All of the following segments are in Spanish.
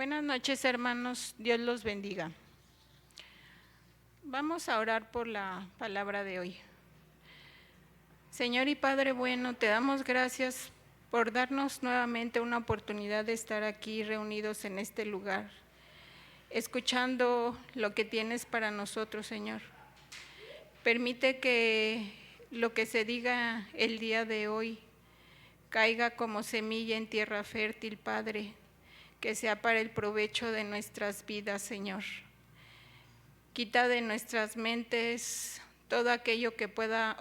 Buenas noches, hermanos. Dios los bendiga. Vamos a orar por la palabra de hoy. Señor y Padre bueno, te damos gracias por darnos nuevamente una oportunidad de estar aquí reunidos en este lugar, escuchando lo que tienes para nosotros, Señor. Permite que lo que se diga el día de hoy caiga como semilla en tierra fértil, Padre, que sea para el provecho de nuestras vidas, Señor. Quita de nuestras mentes todo aquello que pueda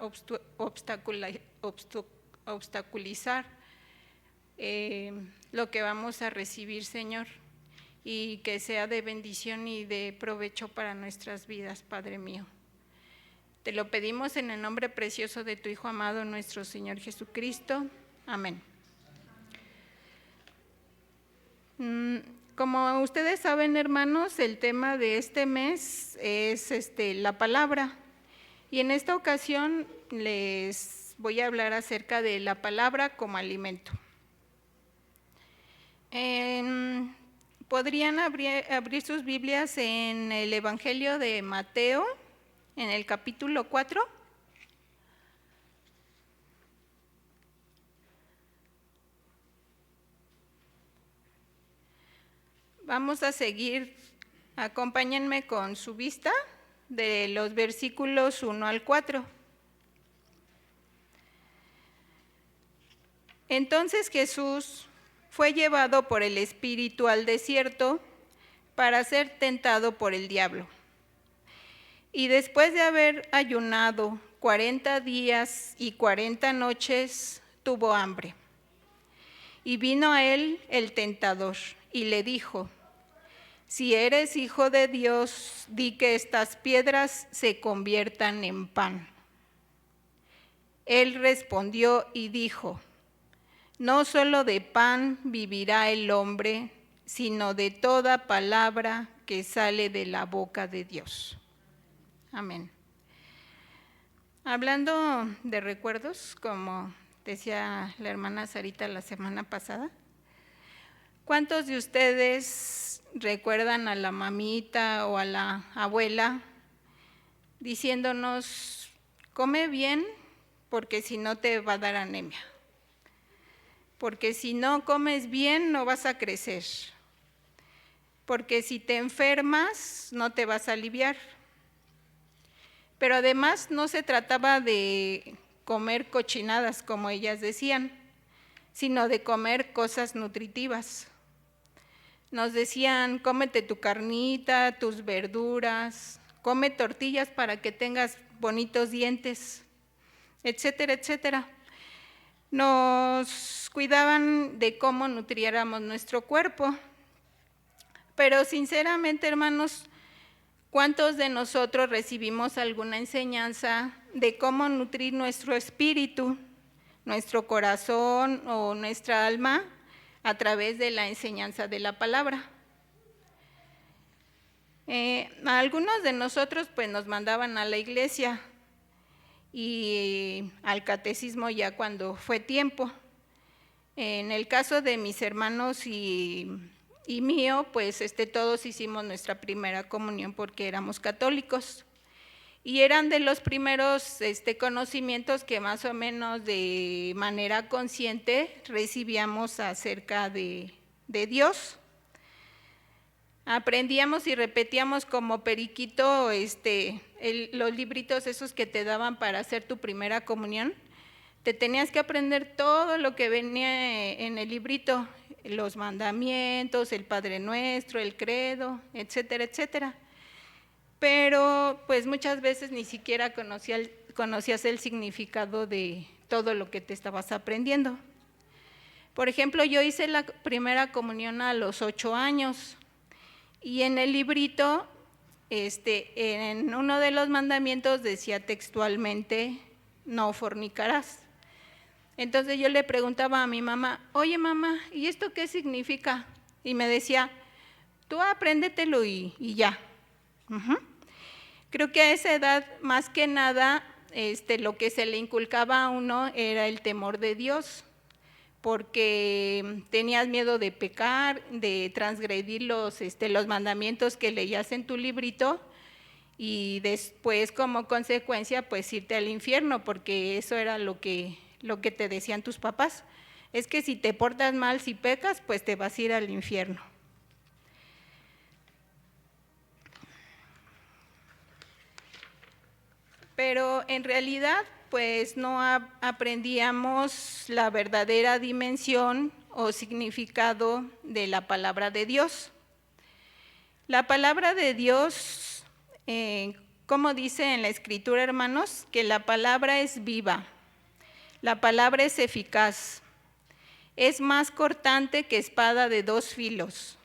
obstaculizar lo que vamos a recibir, Señor, y que sea de bendición y de provecho para nuestras vidas, Padre mío. Te lo pedimos en el nombre precioso de tu Hijo amado, nuestro Señor Jesucristo. Amén. Como ustedes saben, hermanos, el tema de este mes es la palabra. Y en esta ocasión les voy a hablar acerca de la palabra como alimento. Podrían abrir sus Biblias en el Evangelio de Mateo, en el capítulo 4. Vamos a seguir, acompáñenme con su vista, de los versículos 1 al 4. Entonces Jesús fue llevado por el Espíritu al desierto para ser tentado por el diablo. Y después de haber ayunado 40 días y 40 noches, tuvo hambre. Y vino a él el tentador y le dijo: si eres hijo de Dios, di que estas piedras se conviertan en pan. Él respondió y dijo: no solo de pan vivirá el hombre, sino de toda palabra que sale de la boca de Dios. Amén. Hablando de recuerdos, como decía la hermana Sarita la semana pasada, ¿cuántos de ustedes recuerdan a la mamita o a la abuela diciéndonos: come bien porque si no te va a dar anemia? Porque si no comes bien no vas a crecer. Porque si te enfermas no te vas a aliviar. Pero además no se trataba de comer cochinadas, como ellas decían, sino de comer cosas nutritivas. Nos decían: cómete tu carnita, tus verduras, come tortillas para que tengas bonitos dientes, etcétera, etcétera. Nos cuidaban de cómo nutriéramos nuestro cuerpo. Pero sinceramente, hermanos, ¿cuántos de nosotros recibimos alguna enseñanza de cómo nutrir nuestro espíritu, nuestro corazón o nuestra alma a través de la enseñanza de la palabra? Algunos de nosotros pues nos mandaban a la iglesia y al catecismo ya cuando fue tiempo. En el caso de mis hermanos y mío, pues todos hicimos nuestra primera comunión porque éramos católicos. Y eran de los primeros conocimientos que más o menos de manera consciente recibíamos acerca de Dios. Aprendíamos y repetíamos como periquito los libritos esos que te daban para hacer tu primera comunión. Te tenías que aprender todo lo que venía en el librito, los mandamientos, el Padre Nuestro, el credo, etcétera, etcétera. Pero pues muchas veces ni siquiera conocías el significado de todo lo que te estabas aprendiendo. Por ejemplo, yo hice la primera comunión a los 8 años y en el librito, en uno de los mandamientos decía textualmente: no fornicarás. Entonces yo le preguntaba a mi mamá: oye mamá, ¿y esto qué significa? Y me decía: tú apréndetelo y ya. Creo que a esa edad, más que nada, lo que se le inculcaba a uno era el temor de Dios, porque tenías miedo de pecar, de transgredir los mandamientos que leías en tu librito, y después como consecuencia pues irte al infierno, porque eso era lo que te decían tus papás. Es que si te portas mal, si pecas, pues te vas a ir al infierno. Pero en realidad pues no aprendíamos la verdadera dimensión o significado de la palabra de Dios. La palabra de Dios, como dice en la Escritura, hermanos, que la palabra es viva, la palabra es eficaz, es más cortante que espada de 2 filos,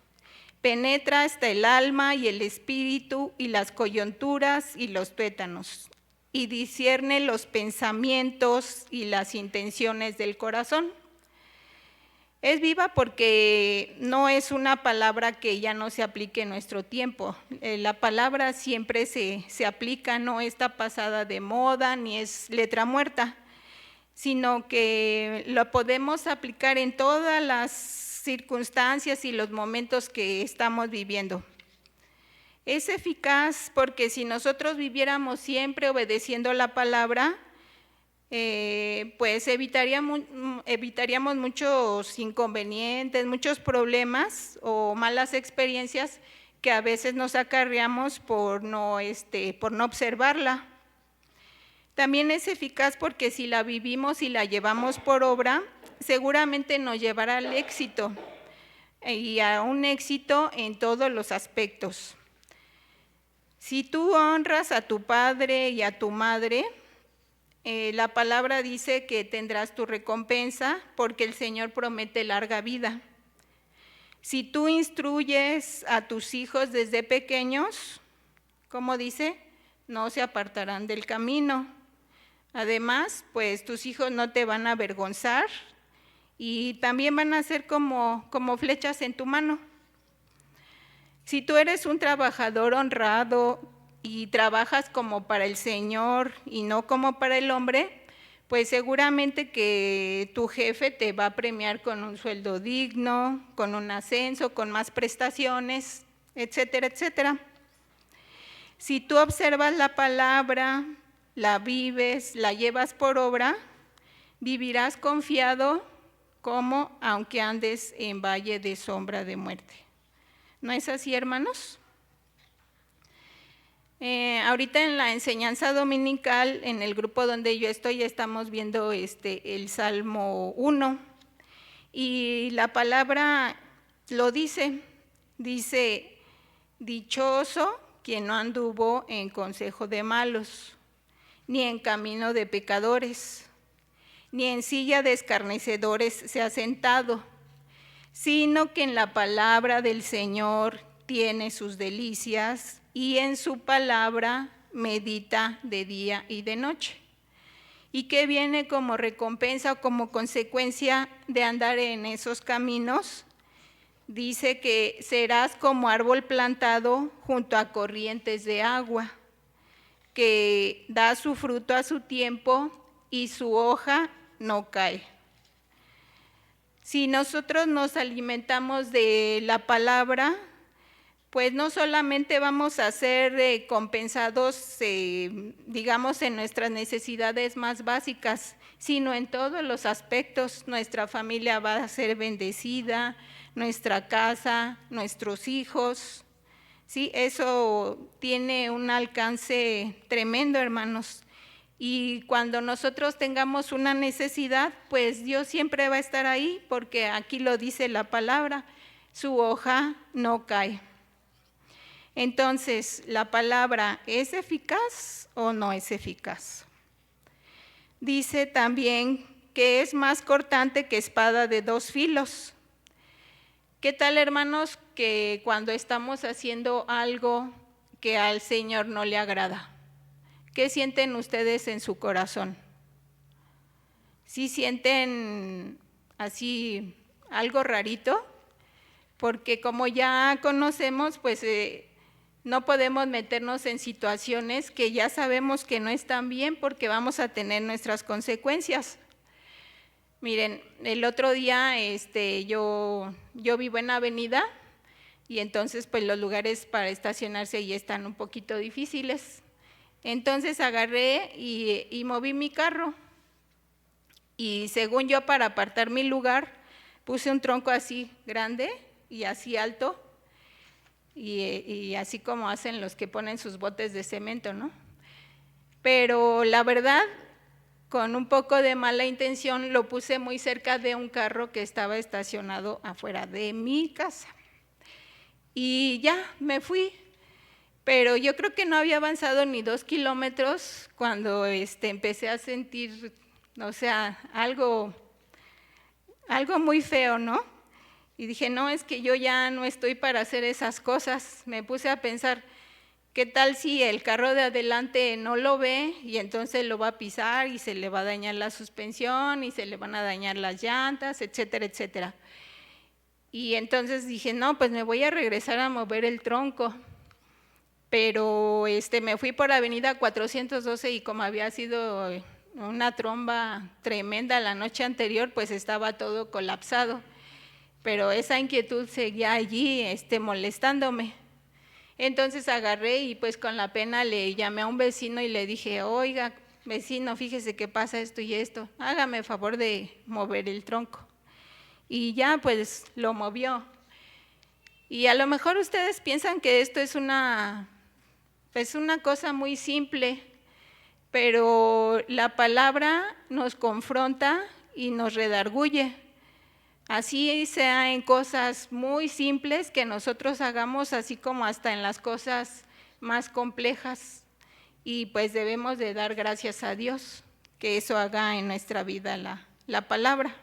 penetra hasta el alma y el espíritu y las coyunturas y los tuétanos, y discierne los pensamientos y las intenciones del corazón. Es viva porque no es una palabra que ya no se aplique en nuestro tiempo. La palabra siempre se aplica, no está pasada de moda ni es letra muerta, sino que lo podemos aplicar en todas las circunstancias y los momentos que estamos viviendo. Es eficaz porque si nosotros viviéramos siempre obedeciendo la palabra, pues evitaríamos muchos inconvenientes, muchos problemas o malas experiencias que a veces nos acarreamos por no observarla. También es eficaz porque si la vivimos y la llevamos por obra, seguramente nos llevará al éxito y a un éxito en todos los aspectos. Si tú honras a tu padre y a tu madre, la palabra dice que tendrás tu recompensa porque el Señor promete larga vida. Si tú instruyes a tus hijos desde pequeños, como dice, no se apartarán del camino. Además, pues tus hijos no te van a avergonzar y también van a ser como flechas en tu mano. Si tú eres un trabajador honrado y trabajas como para el Señor y no como para el hombre, pues seguramente que tu jefe te va a premiar con un sueldo digno, con un ascenso, con más prestaciones, etcétera, etcétera. Si tú observas la palabra, la vives, la llevas por obra, vivirás confiado como aunque andes en valle de sombra de muerte. ¿No es así, hermanos? Ahorita en la enseñanza dominical, en el grupo donde yo estoy, estamos viendo el Salmo 1 y la palabra lo dice, dichoso quien no anduvo en consejo de malos, ni en camino de pecadores, ni en silla de escarnecedores se ha sentado, sino que en la palabra del Señor tiene sus delicias y en su palabra medita de día y de noche. ¿Y qué viene como recompensa o como consecuencia de andar en esos caminos? Dice que serás como árbol plantado junto a corrientes de agua, que da su fruto a su tiempo y su hoja no cae. Si nosotros nos alimentamos de la palabra, pues no solamente vamos a ser compensados, digamos, en nuestras necesidades más básicas, sino en todos los aspectos. Nuestra familia va a ser bendecida, nuestra casa, nuestros hijos. Sí, eso tiene un alcance tremendo, hermanos. Y cuando nosotros tengamos una necesidad, pues Dios siempre va a estar ahí, porque aquí lo dice la palabra, su hoja no cae. Entonces, ¿la palabra es eficaz o no es eficaz? Dice también que es más cortante que espada de 2 filos. ¿Qué tal, hermanos, que cuando estamos haciendo algo que al Señor no le agrada? ¿Qué sienten ustedes en su corazón? ¿Sí sienten así algo rarito? Porque como ya conocemos, pues no podemos meternos en situaciones que ya sabemos que no están bien porque vamos a tener nuestras consecuencias. Miren, el otro día yo vivo en Avenida y entonces pues los lugares para estacionarse ahí están un poquito difíciles. Entonces agarré y moví mi carro y según yo para apartar mi lugar puse un tronco así grande y así alto y así como hacen los que ponen sus botes de cemento, ¿no? Pero la verdad, con un poco de mala intención, lo puse muy cerca de un carro que estaba estacionado afuera de mi casa. Y ya, me fui. Pero yo creo que no había avanzado ni 2 kilómetros cuando empecé a sentir, o sea, algo muy feo, ¿no? Y dije, no, es que yo ya no estoy para hacer esas cosas. Me puse a pensar, ¿qué tal si el carro de adelante no lo ve y entonces lo va a pisar y se le va a dañar la suspensión y se le van a dañar las llantas, etcétera, etcétera? Y entonces dije, no, pues me voy a regresar a mover el tronco. Pero me fui por Avenida 412 y como había sido una tromba tremenda la noche anterior, pues estaba todo colapsado. Pero esa inquietud seguía allí molestándome. Entonces agarré y pues con la pena le llamé a un vecino y le dije, oiga, vecino, fíjese que pasa esto y esto, hágame el favor de mover el tronco. Y ya pues lo movió. Y a lo mejor ustedes piensan que esto es una cosa muy simple, pero la palabra nos confronta y nos redarguye. Así sea en cosas muy simples que nosotros hagamos, así como hasta en las cosas más complejas. Y pues debemos de dar gracias a Dios que eso haga en nuestra vida la palabra.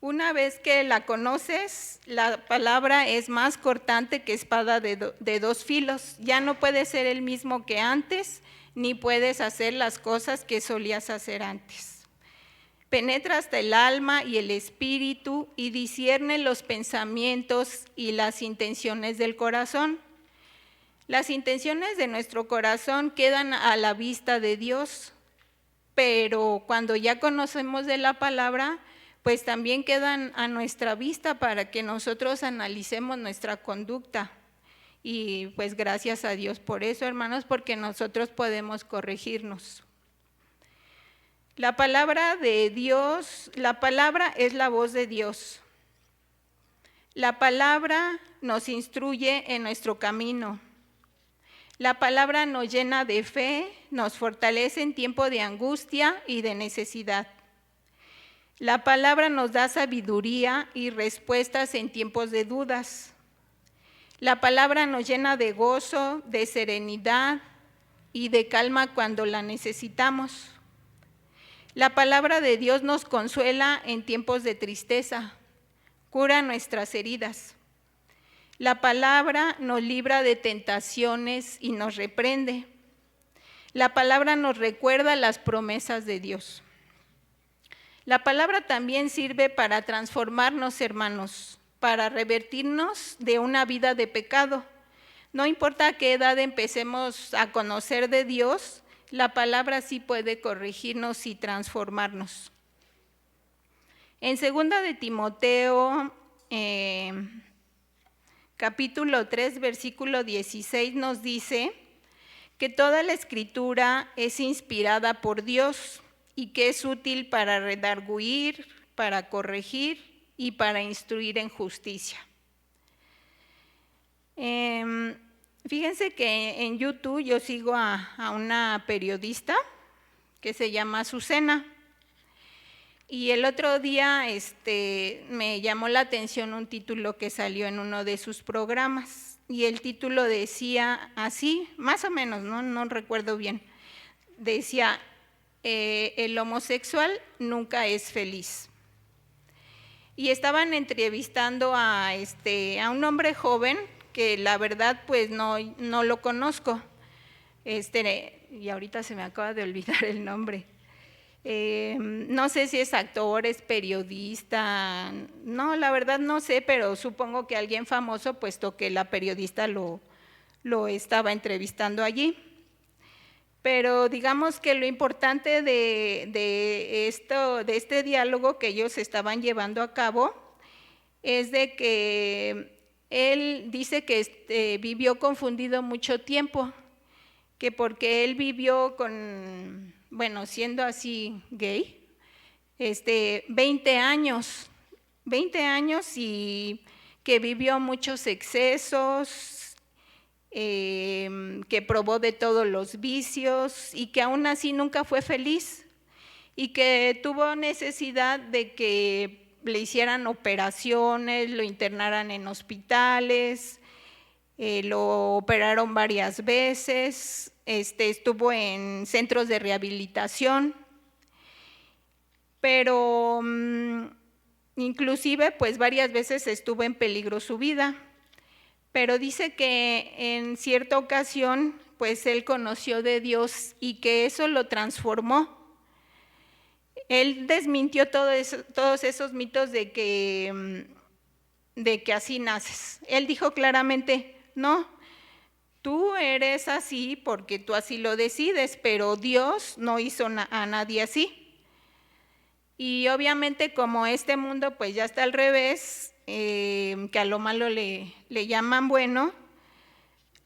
Una vez que la conoces, la palabra es más cortante que espada de 2 filos. Ya no puedes ser el mismo que antes, ni puedes hacer las cosas que solías hacer antes. Penetra hasta el alma y el espíritu y discierne los pensamientos y las intenciones del corazón. Las intenciones de nuestro corazón quedan a la vista de Dios, pero cuando ya conocemos de la palabra, pues también quedan a nuestra vista para que nosotros analicemos nuestra conducta. Y pues gracias a Dios por eso, hermanos, porque nosotros podemos corregirnos. La palabra de Dios, la palabra es la voz de Dios. La palabra nos instruye en nuestro camino. La palabra nos llena de fe, nos fortalece en tiempo de angustia y de necesidad. La palabra nos da sabiduría y respuestas en tiempos de dudas. La palabra nos llena de gozo, de serenidad y de calma cuando la necesitamos. La palabra de Dios nos consuela en tiempos de tristeza, cura nuestras heridas. La palabra nos libra de tentaciones y nos reprende. La palabra nos recuerda las promesas de Dios. La palabra también sirve para transformarnos, hermanos, para revertirnos de una vida de pecado. No importa a qué edad empecemos a conocer de Dios, la palabra sí puede corregirnos y transformarnos. En 2 de Timoteo, capítulo 3, versículo 16, nos dice que toda la escritura es inspirada por Dios y que es útil para redarguir, para corregir y para instruir en justicia. Fíjense que en YouTube yo sigo a una periodista que se llama Azucena. Y el otro día me llamó la atención un título que salió en uno de sus programas. Y el título decía así, más o menos, no recuerdo bien. Decía, el homosexual nunca es feliz. Y estaban entrevistando a un hombre joven que la verdad pues no lo conozco. Y ahorita se me acaba de olvidar el nombre. No sé si es actor, es periodista, no, la verdad no sé, pero supongo que alguien famoso, puesto que la periodista lo estaba entrevistando allí. Pero digamos que lo importante de este diálogo que ellos estaban llevando a cabo es de que él dice que vivió confundido mucho tiempo, que porque él vivió siendo así gay, 20 años y que vivió muchos excesos, que probó de todos los vicios y que aún así nunca fue feliz y que tuvo necesidad de que le hicieran operaciones, lo internaran en hospitales, lo operaron varias veces, estuvo en centros de rehabilitación, pero inclusive pues varias veces estuvo en peligro su vida. Pero dice que en cierta ocasión pues él conoció de Dios y que eso lo transformó. Él desmintió todos esos mitos de que así naces. Él dijo claramente, no, tú eres así porque tú así lo decides, pero Dios no hizo a nadie así. Y obviamente como este mundo pues ya está al revés, que a lo malo le llaman bueno,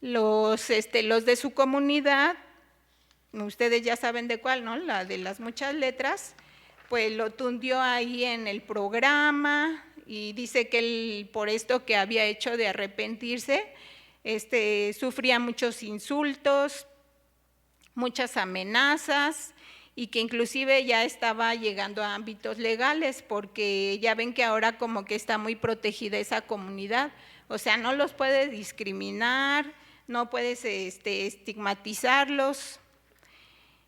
los de su comunidad, ustedes ya saben de cuál, ¿no? La de las muchas letras, pues lo tundió ahí en el programa y dice que él, por esto que había hecho de arrepentirse, sufría muchos insultos, muchas amenazas y que inclusive ya estaba llegando a ámbitos legales porque ya ven que ahora como que está muy protegida esa comunidad, o sea, no los puedes discriminar, no puedes estigmatizarlos.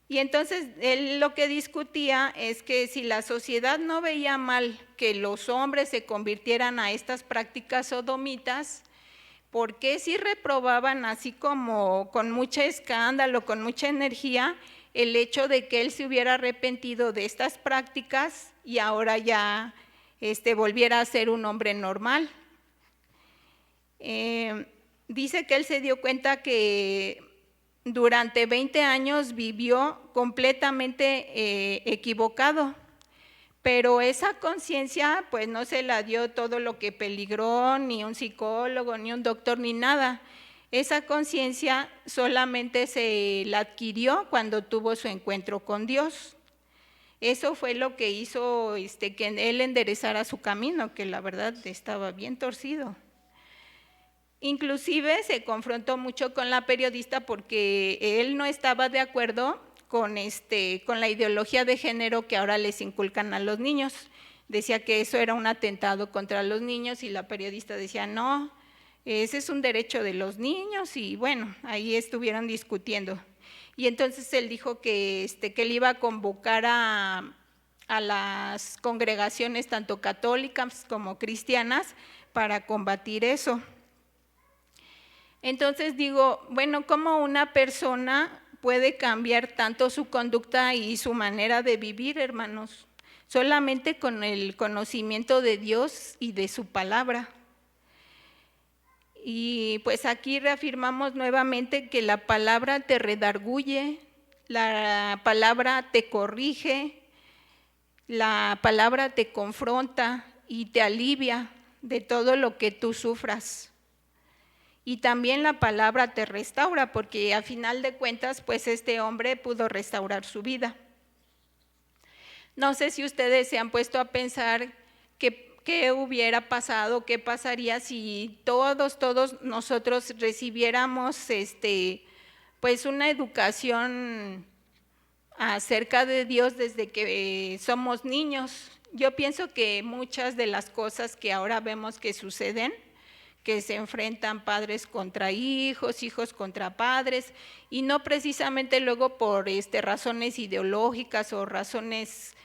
Y entonces él lo que discutía es que si la sociedad no veía mal que los hombres se convirtieran a estas prácticas sodomitas, ¿por qué si reprobaban así como con mucho escándalo, con mucha energía, el hecho de que él se hubiera arrepentido de estas prácticas y ahora ya volviera a ser un hombre normal? Dice que él se dio cuenta que durante 20 años vivió completamente equivocado, pero esa conciencia pues no se la dio todo lo que peligró, ni un psicólogo, ni un doctor, ni nada. Esa conciencia solamente se la adquirió cuando tuvo su encuentro con Dios. Eso fue lo que hizo que él enderezara su camino, que la verdad estaba bien torcido. Inclusive se confrontó mucho con la periodista porque él no estaba de acuerdo con la ideología de género que ahora les inculcan a los niños. Decía que eso era un atentado contra los niños y la periodista decía, no, ese es un derecho de los niños y bueno, ahí estuvieron discutiendo. Y entonces él dijo que él iba a convocar a las congregaciones tanto católicas como cristianas para combatir eso. Entonces digo, bueno, ¿cómo una persona puede cambiar tanto su conducta y su manera de vivir, hermanos? Solamente con el conocimiento de Dios y de su palabra. Y pues aquí reafirmamos nuevamente que la palabra te redarguye, la palabra te corrige, la palabra te confronta y te alivia de todo lo que tú sufras. Y también la palabra te restaura, porque a final de cuentas, pues este hombre pudo restaurar su vida. No sé si ustedes se han puesto a pensar qué hubiera pasado, qué pasaría si todos nosotros recibiéramos pues una educación acerca de Dios desde que somos niños. Yo pienso que muchas de las cosas que ahora vemos que suceden, que se enfrentan padres contra hijos, hijos contra padres, y no precisamente luego por razones ideológicas o razones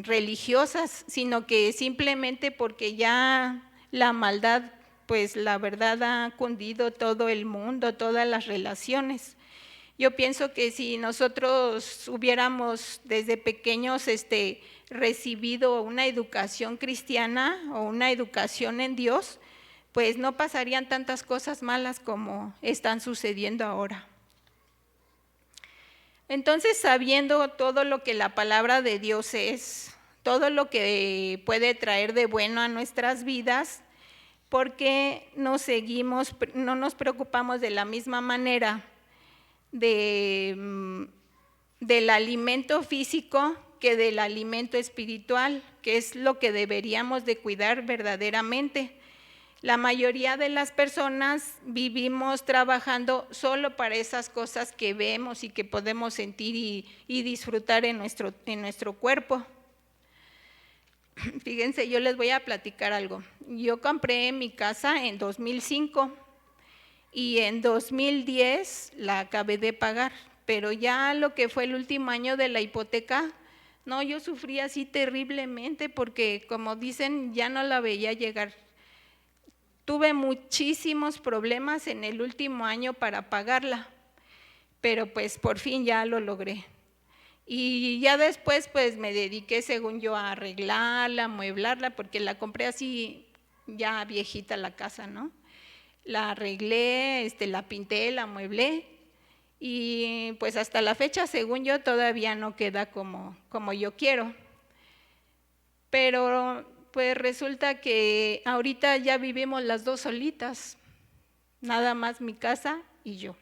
religiosas, sino que simplemente porque ya la maldad, pues la verdad ha cundido todo el mundo, todas las relaciones. Yo pienso que si nosotros hubiéramos desde pequeños recibido una educación cristiana o una educación en Dios, pues no pasarían tantas cosas malas como están sucediendo ahora. Entonces, sabiendo todo lo que la palabra de Dios es, todo lo que puede traer de bueno a nuestras vidas, ¿por qué no nos preocupamos de la misma manera del alimento físico que del alimento espiritual, que es lo que deberíamos de cuidar verdaderamente? La mayoría de las personas vivimos trabajando solo para esas cosas que vemos y que podemos sentir y disfrutar en nuestro cuerpo. Fíjense, yo les voy a platicar algo. Yo compré mi casa en 2005 y en 2010 la acabé de pagar, pero ya lo que fue el último año de la hipoteca, no, yo sufrí así terriblemente porque, como dicen, ya no la veía llegar. Tuve muchísimos problemas en el último año para pagarla, pero pues por fin ya lo logré. Y ya después pues me dediqué, según yo, a arreglarla, a amueblarla, porque la compré así ya viejita la casa, ¿no? La arreglé, la pinté, la amueblé y pues hasta la fecha, según yo, todavía no queda como yo quiero. Pero pues resulta que ahorita ya vivimos las dos solitas, nada más mi casa y yo,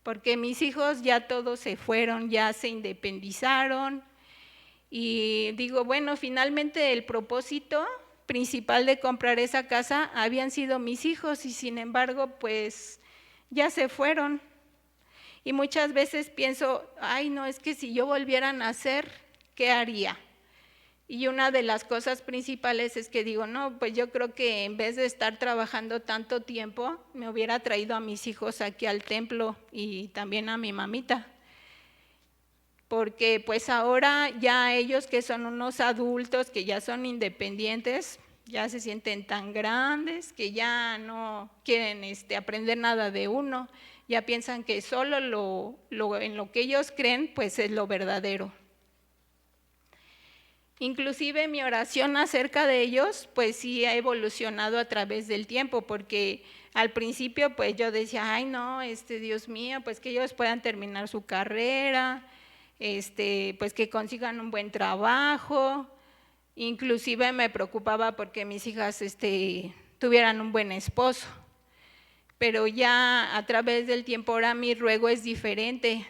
porque mis hijos ya todos se fueron, ya se independizaron y digo, bueno, finalmente el propósito principal de comprar esa casa habían sido mis hijos y sin embargo pues ya se fueron. Y muchas veces pienso, ay no, es que si yo volviera a nacer, ¿qué haría? Y una de las cosas principales es que digo, no, pues yo creo que en vez de estar trabajando tanto tiempo, me hubiera traído a mis hijos aquí al templo y también a mi mamita. Porque pues ahora ya ellos que son unos adultos, que ya son independientes, ya se sienten tan grandes que ya no quieren aprender nada de uno, ya piensan que solo en lo que ellos creen pues es lo verdadero. Inclusive mi oración acerca de ellos, pues sí ha evolucionado a través del tiempo, porque al principio pues yo decía, ay no, Dios mío, pues que ellos puedan terminar su carrera, pues que consigan un buen trabajo, inclusive me preocupaba porque mis hijas tuvieran un buen esposo, pero ya a través del tiempo ahora mi ruego es diferente.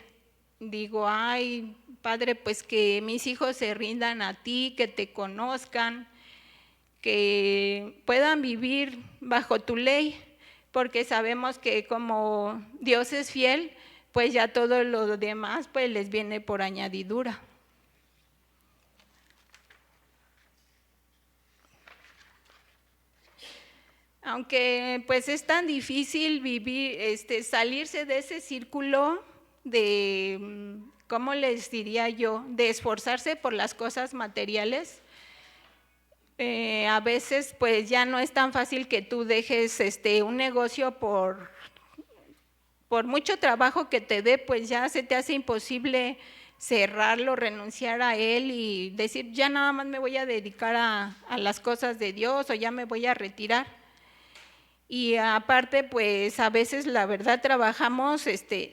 Digo, ay, Padre, pues que mis hijos se rindan a ti, que te conozcan, que puedan vivir bajo tu ley, porque sabemos que como Dios es fiel, pues ya todo lo demás pues les viene por añadidura. Aunque pues es tan difícil vivir, salirse de ese círculo de, ¿cómo les diría yo?, de esforzarse por las cosas materiales. A veces pues ya no es tan fácil que tú dejes un negocio por mucho trabajo que te dé, pues ya se te hace imposible cerrarlo, renunciar a él y decir, ya nada más me voy a dedicar a las cosas de Dios o ya me voy a retirar. Y aparte, pues a veces la verdad trabajamos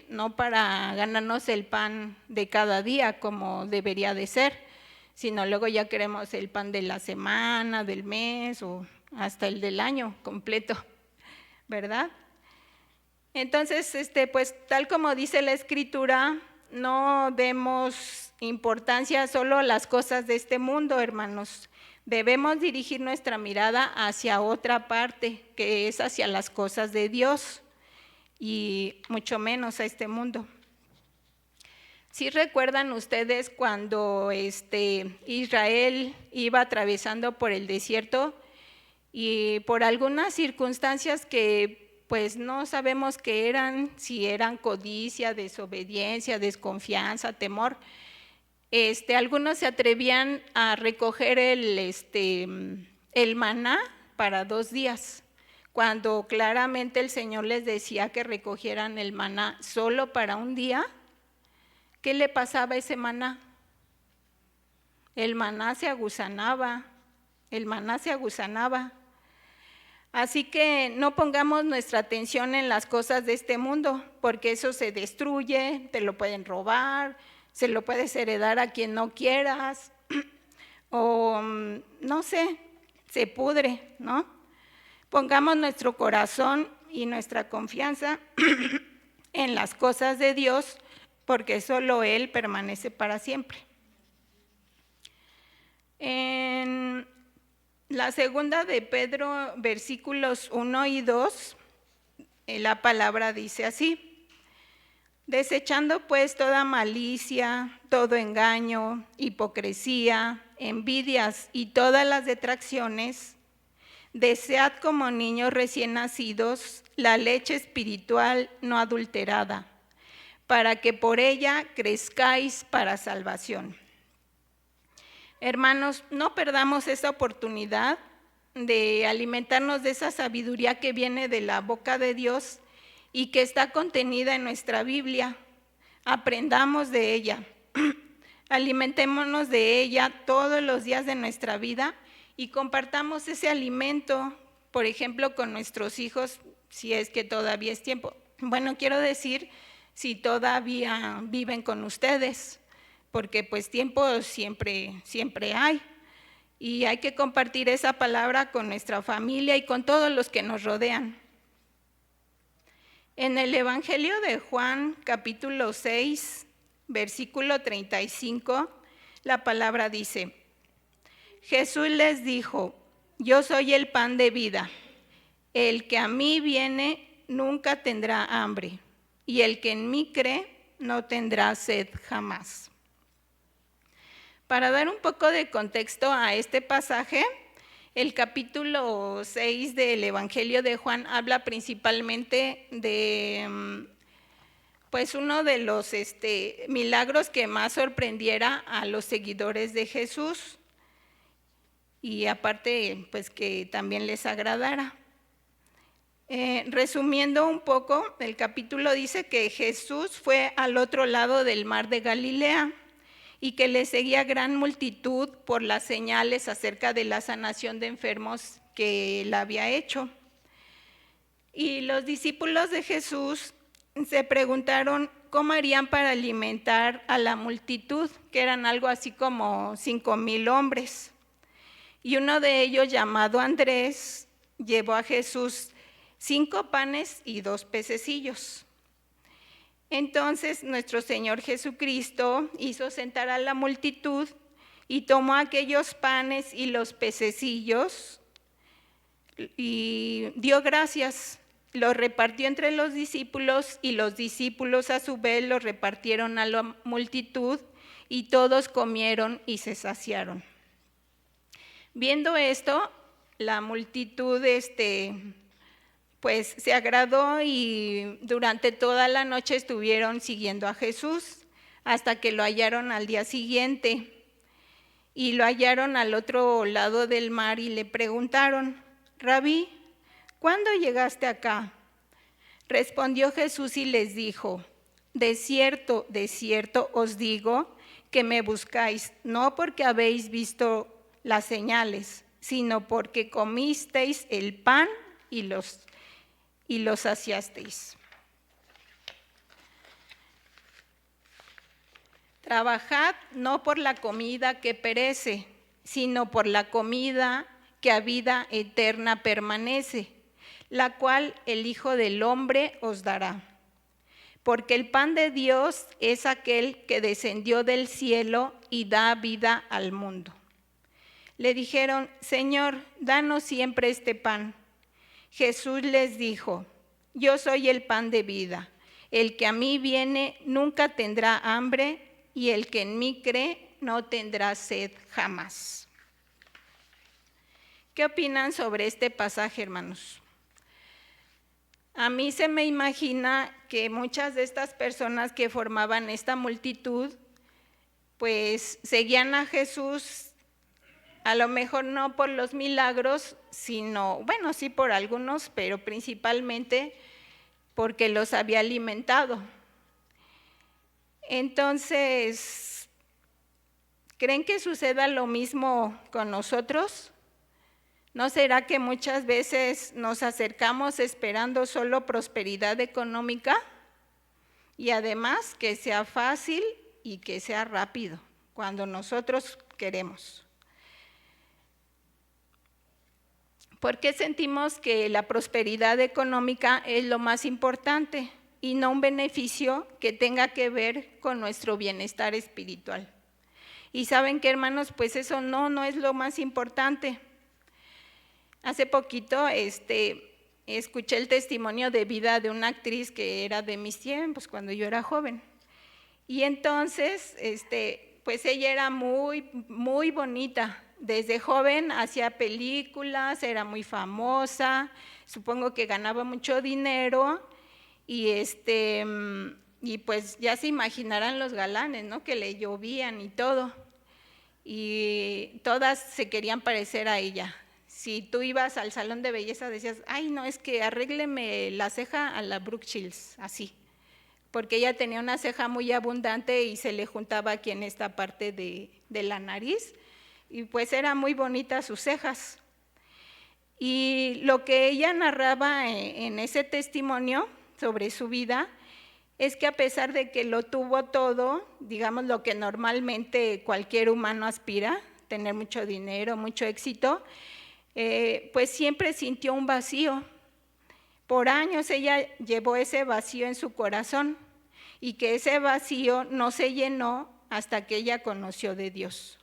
no para ganarnos el pan de cada día como debería de ser, sino luego ya queremos el pan de la semana, del mes o hasta el del año completo, ¿verdad? Entonces, pues tal como dice la Escritura, no demos importancia solo a las cosas de este mundo, hermanos. Debemos dirigir nuestra mirada hacia otra parte, que es hacia las cosas de Dios y mucho menos a este mundo. ¿Sí recuerdan ustedes cuando Israel iba atravesando por el desierto y por algunas circunstancias que pues no sabemos qué eran, si eran codicia, desobediencia, desconfianza, temor? Algunos se atrevían a recoger el maná para 2 días, cuando claramente el Señor les decía que recogieran el maná solo para un día. ¿Qué le pasaba a ese maná? El maná se agusanaba, Así que no pongamos nuestra atención en las cosas de este mundo, porque eso se destruye, te lo pueden robar, se lo puedes heredar a quien no quieras, o no sé, se pudre, ¿no? Pongamos nuestro corazón y nuestra confianza en las cosas de Dios, porque solo Él permanece para siempre. En la segunda de Pedro, versículos 1 y 2, la palabra dice así: desechando pues toda malicia, todo engaño, hipocresía, envidias y todas las detracciones, desead como niños recién nacidos la leche espiritual no adulterada, para que por ella crezcáis para salvación. Hermanos, no perdamos esa oportunidad de alimentarnos de esa sabiduría que viene de la boca de Dios y que está contenida en nuestra Biblia. Aprendamos de ella, alimentémonos de ella todos los días de nuestra vida y compartamos ese alimento, por ejemplo, con nuestros hijos, si es que todavía es tiempo. Bueno, quiero decir, si todavía viven con ustedes, porque pues tiempo siempre hay. Y hay que compartir esa palabra con nuestra familia y con todos los que nos rodean. En el Evangelio de Juan, capítulo 6, versículo 35, la palabra dice: Jesús les dijo: yo soy el pan de vida. El que a mí viene nunca tendrá hambre, y el que en mí cree no tendrá sed jamás. Para dar un poco de contexto a este pasaje, el capítulo 6 del Evangelio de Juan habla principalmente de pues uno de los milagros que más sorprendiera a los seguidores de Jesús y aparte pues que también les agradara. Resumiendo un poco, el capítulo dice que Jesús fue al otro lado del mar de Galilea y que le seguía gran multitud por las señales acerca de la sanación de enfermos que él había hecho. Y los discípulos de Jesús se preguntaron cómo harían para alimentar a la multitud, que eran algo así como 5,000 hombres. Y uno de ellos, llamado Andrés, llevó a Jesús 5 panes y 2 pececillos. Entonces nuestro Señor Jesucristo hizo sentar a la multitud y tomó aquellos panes y los pececillos y dio gracias, los repartió entre los discípulos y los discípulos a su vez los repartieron a la multitud y todos comieron y se saciaron. Viendo esto, la multitud pues se agradó y durante toda la noche estuvieron siguiendo a Jesús hasta que lo hallaron al día siguiente. Y lo hallaron al otro lado del mar y le preguntaron: Rabí, ¿cuándo llegaste acá? Respondió Jesús y les dijo: de cierto os digo que me buscáis, no porque habéis visto las señales, sino porque comisteis el pan y los saciasteis. Trabajad no por la comida que perece, sino por la comida que a vida eterna permanece, la cual el Hijo del Hombre os dará. Porque el pan de Dios es aquel que descendió del cielo y da vida al mundo. Le dijeron: Señor, danos siempre este pan. Jesús les dijo: yo soy el pan de vida. El que a mí viene nunca tendrá hambre, y el que en mí cree no tendrá sed jamás. ¿Qué opinan sobre este pasaje, hermanos? A mí se me imagina que muchas de estas personas que formaban esta multitud, pues seguían a Jesús, a lo mejor no por los milagros, sino, bueno, sí por algunos, pero principalmente porque los había alimentado. Entonces, ¿creen que suceda lo mismo con nosotros? ¿No será que muchas veces nos acercamos esperando solo prosperidad económica? Y además que sea fácil y que sea rápido, cuando nosotros queremos. ¿Por qué sentimos que la prosperidad económica es lo más importante y no un beneficio que tenga que ver con nuestro bienestar espiritual? Y saben que, hermanos, pues eso no es lo más importante. Hace poquito escuché el testimonio de vida de una actriz que era de mis tiempos, cuando yo era joven. Y entonces, pues ella era muy, muy bonita. Desde joven hacía películas, era muy famosa, supongo que ganaba mucho dinero y pues ya se imaginarán los galanes, ¿no? Que le llovían y todo. Y todas se querían parecer a ella. Si tú ibas al salón de belleza decías, ay, no, es que arrégleme la ceja a la Brooke Shields, así. Porque ella tenía una ceja muy abundante y se le juntaba aquí en esta parte de la nariz. Y pues eran muy bonitas sus cejas. Y lo que ella narraba en ese testimonio sobre su vida es que a pesar de que lo tuvo todo, digamos lo que normalmente cualquier humano aspira, tener mucho dinero, mucho éxito, pues siempre sintió un vacío. Por años ella llevó ese vacío en su corazón y que ese vacío no se llenó hasta que ella conoció de Dios.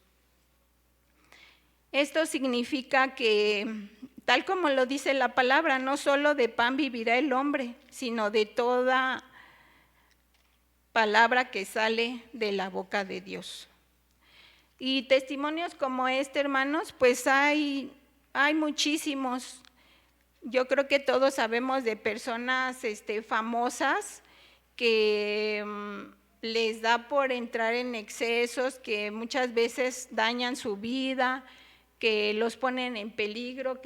Esto significa que, tal como lo dice la palabra, no solo de pan vivirá el hombre, sino de toda palabra que sale de la boca de Dios. Y testimonios como este, hermanos, pues hay muchísimos. Yo creo que todos sabemos de personas famosas que les da por entrar en excesos, que muchas veces dañan su vida, que los ponen en peligro,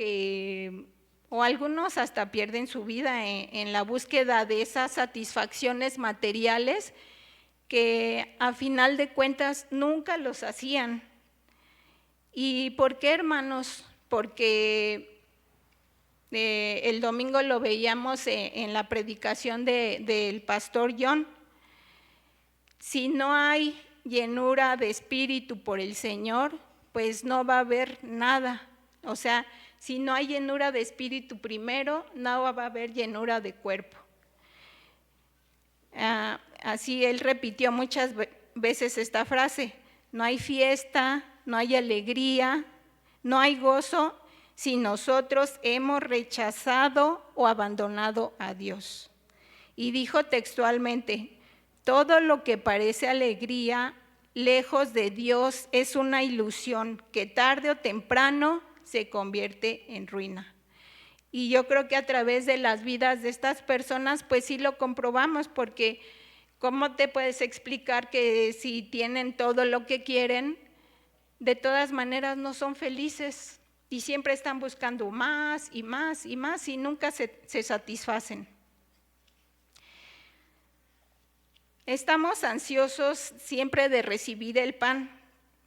o algunos hasta pierden su vida en la búsqueda de esas satisfacciones materiales que a final de cuentas nunca los hacían. ¿Y por qué, hermanos? Porque el domingo lo veíamos en la predicación del pastor John. Si no hay llenura de espíritu por el Señor, pues no va a haber nada. O sea, si no hay llenura de espíritu primero, no va a haber llenura de cuerpo. Así él repitió muchas veces esta frase: no hay fiesta, no hay alegría, no hay gozo si nosotros hemos rechazado o abandonado a Dios. Y dijo textualmente: todo lo que parece alegría, lejos de Dios, es una ilusión que tarde o temprano se convierte en ruina. Y yo creo que a través de las vidas de estas personas, pues sí lo comprobamos, porque ¿cómo te puedes explicar que si tienen todo lo que quieren, de todas maneras no son felices y siempre están buscando más y más y más y nunca se satisfacen? Estamos ansiosos siempre de recibir el pan,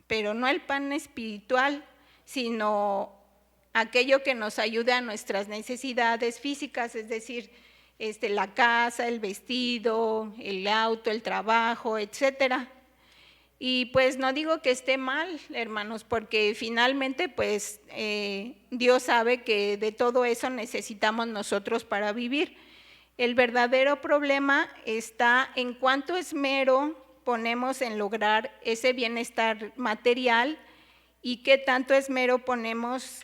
pero no el pan espiritual, sino aquello que nos ayude a nuestras necesidades físicas, es decir, la casa, el vestido, el auto, el trabajo, etcétera. Y pues no digo que esté mal, hermanos, porque finalmente pues Dios sabe que de todo eso necesitamos nosotros para vivir. El verdadero problema está en cuánto esmero ponemos en lograr ese bienestar material y qué tanto esmero ponemos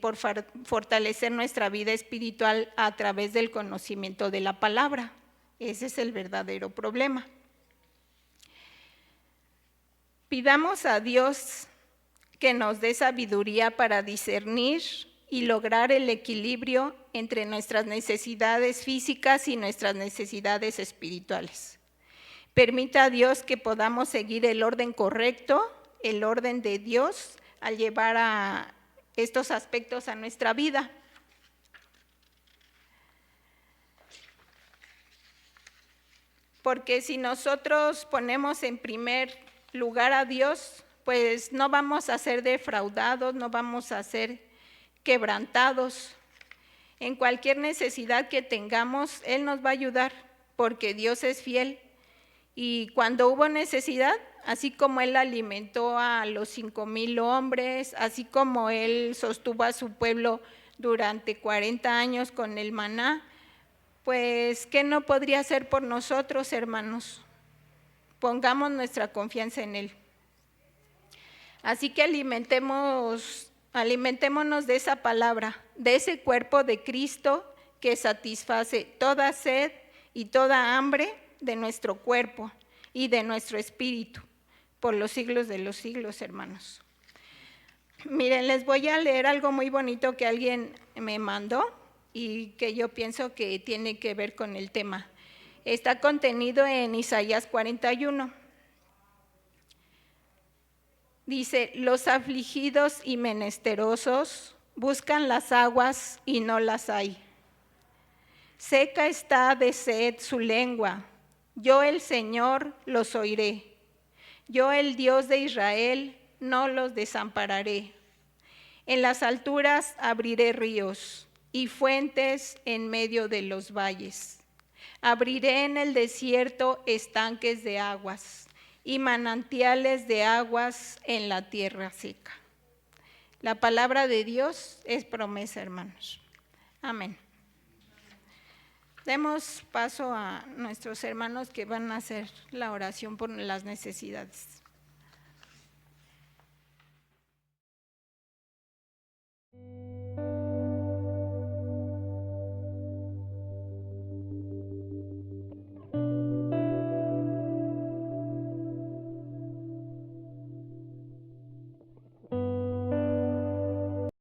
por fortalecer nuestra vida espiritual a través del conocimiento de la palabra. Ese es el verdadero problema. Pidamos a Dios que nos dé sabiduría para discernir y lograr el equilibrio entre nuestras necesidades físicas y nuestras necesidades espirituales. Permita a Dios que podamos seguir el orden correcto, el orden de Dios, al llevar a estos aspectos a nuestra vida. Porque si nosotros ponemos en primer lugar a Dios, pues no vamos a ser defraudados, no vamos a hacer quebrantados. En cualquier necesidad que tengamos, Él nos va a ayudar, porque Dios es fiel. Y cuando hubo necesidad, así como Él alimentó a los 5,000 hombres, así como Él sostuvo a su pueblo durante 40 años con el maná, pues, ¿qué no podría hacer por nosotros, hermanos? Pongamos nuestra confianza en Él. Así que alimentémonos de esa palabra, de ese cuerpo de Cristo que satisface toda sed y toda hambre de nuestro cuerpo y de nuestro espíritu, por los siglos de los siglos, hermanos. Miren, les voy a leer algo muy bonito que alguien me mandó y que yo pienso que tiene que ver con el tema. Está contenido en Isaías 41. Dice: los afligidos y menesterosos buscan las aguas y no las hay. Seca está de sed su lengua. Yo, el Señor, los oiré. Yo, el Dios de Israel, no los desampararé. En las alturas abriré ríos y fuentes en medio de los valles. Abriré en el desierto estanques de aguas y manantiales de aguas en la tierra seca. La palabra de Dios es promesa, hermanos. Amén. Demos paso a nuestros hermanos que van a hacer la oración por las necesidades.